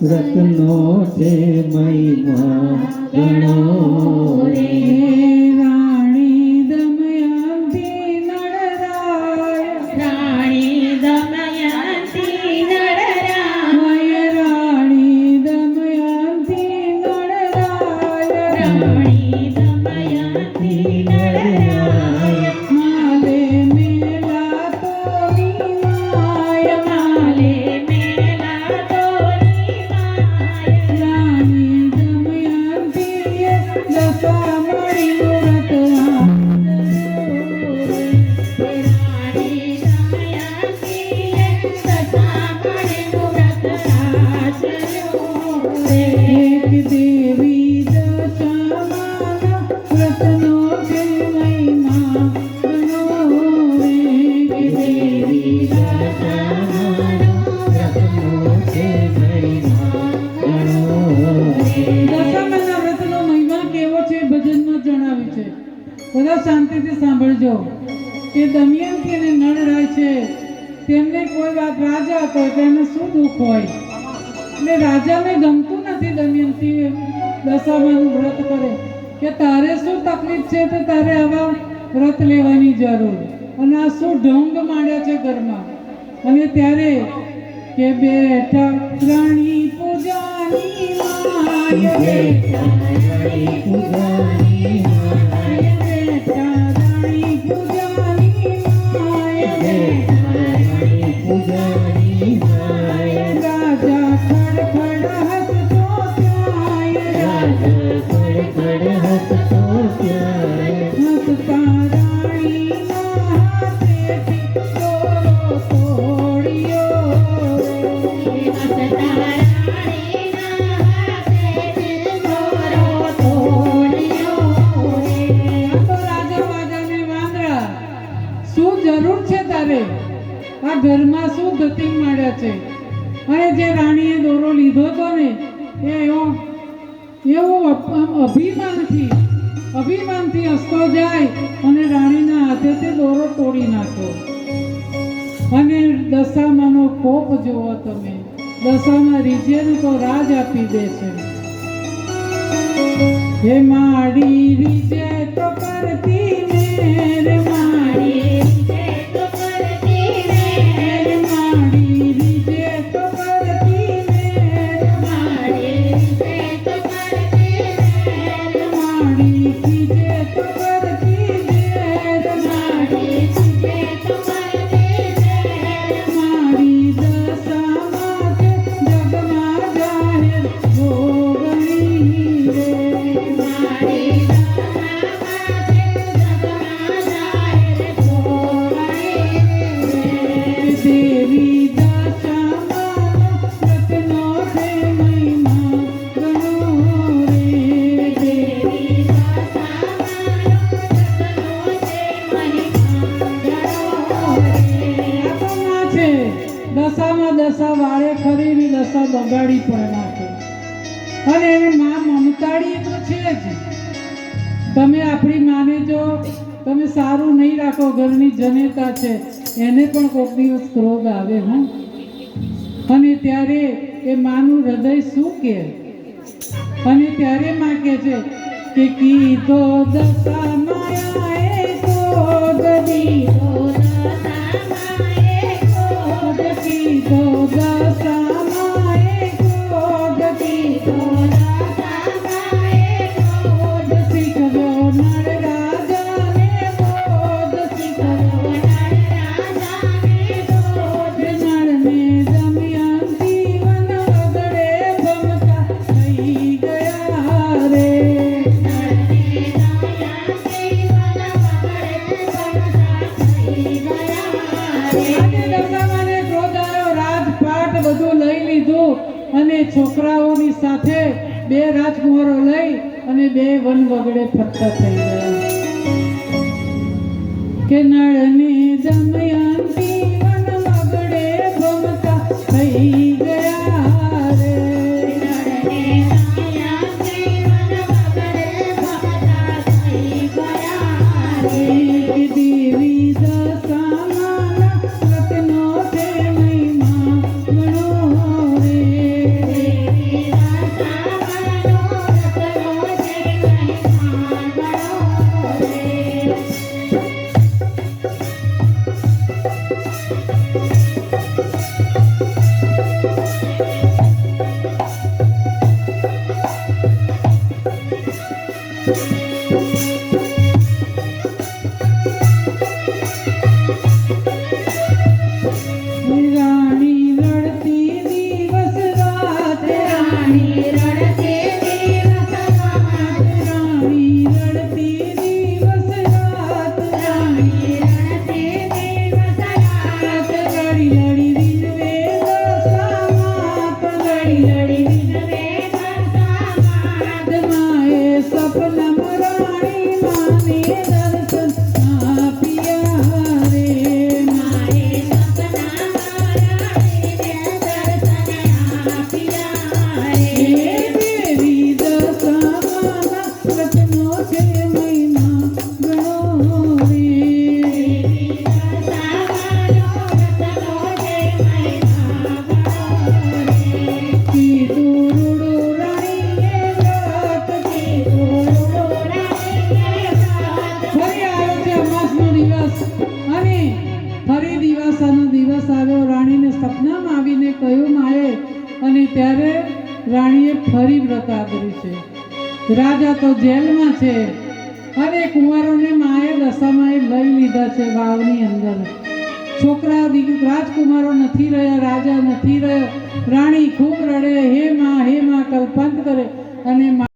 રત્નો છે મહિમા ગણો રે રાણી દમયંતી નળરાય રાણી દમયંતી નળરાય રાણી દમયંતી નળરાય રાણી દમયંતી નળરાય માલે મેલા તોની માય માલે મેલા તોની માય રાણી દમયંતીએ દશા મળી વ્રત રાણી દમયંતીએ દશામણીનું વ્રત આચર્યું રે. એક દેવી દશામાના વ્રતનો છે મહિમા ગણો રે. એક દેવી રત્નો છે મહિમા ગણો રે દશામાના વ્રતનો મહિમા કેવો છે ભજનમાં જણાવ્યું છે. બધા શાંતિથી સાંભળજો કે દમયંતી અને નળરાય છે તેમને કોઈ વાત રાજા હતો એટલે એને શું દુઃખ હોય એટલે રાજાને ગમતું નથી દમયંતી દશામાનું વ્રત કરે કે તારે શું તકલીફ છે તો તારે આવા વ્રત લેવાની જરૂર અને આ શું ઢોંગ માંડ્યા છે ઘરમાં અને ત્યારે કે બેઠા રાણી પૂજાની માય બેઠા રાણી પૂજાની માય બેઠા રાણી પૂજાની માય રાણી પૂજાની માય રાજા ખડખડ હસતો થાય રાજા ખડખડ હસતો ત્યારે હસતા રાણીના હાથેથી દોરો તોડ્યો હસતા રાણીના હાથેથી દોરો તોડ્યો રે. આ તો રાજા બાજાને વાંદરા શું જરૂર છે તારે આ ઘરમાં શું ગતિંગ માંડ્યા છે અને જે રાણીએ દોરો લીધો હતો ને એ એવો અભિમાનથી હસતો જાય અને રાણીના હાથેથી દોરો તોડી નાખ્યો અને દશામાનો કોપ જુઓ તમે દશામાં રીજેનું તો રાજ આપી દે છે હે માડી રીજે તો કરતી મેર માડી તો કરતી મેર માડી રીજે તો કરતી મેર માડી તો કરતી મેર માડી રીજે તો કરતી મેર માડી તો કરતી મેર મારી દશામાં છે જગમાં જાહેર જોગણી રે મારી દેવી દશામાનો રત્નો છે મહિમા ગણો રે. દેવી આત્મા છે દશામાં દશા વાળે ખરીની દશા બગાડી પણ નાખે અને એની માં મમતાળી તો છે જ. તમે આપણી માને જો તમે સારું નહીં રાખો ઘરની જનેતા છે એને પણ કોઈક દિવસ ક્રોધ આવે હો અને ત્યારે એ માનું હૃદય શું કહે અને ત્યારે માં કહે છે કે કીધો દશા માયાએ ક્રોધ દીધો કીધો દશા માએ ક્રોધ દીધો શીખવો નર રાજાને બોધ શીખવો નળને દમયંતી વન વગડે ભમતા થઈ ગયા રે. આજે દશામાને ક્રોધ આવ્યો, રાજપાટ બધું લઈ લીધું અને છોકરાઓની સાથે બે રાજકુમારો લઈ અને બે વન વગડે ફરતા થઈ ગયા કે નળને દમયંતી વન વગડે ભમતા થઈ ગયા રે. એક દેવી દશામાં ત્યારે રાણીએ ફરી વ્રત આદર્યું છે. રાજા તો જેલમાં છે અને કુંવારોને માએ દશામાં લઈ લીધા છે વાવની અંદર. છોકરા રાજકુમારો નથી રહ્યા, રાજા નથી રહ્યો. રાણી ખૂબ રડે, હે માં કલ્પંત કરે અને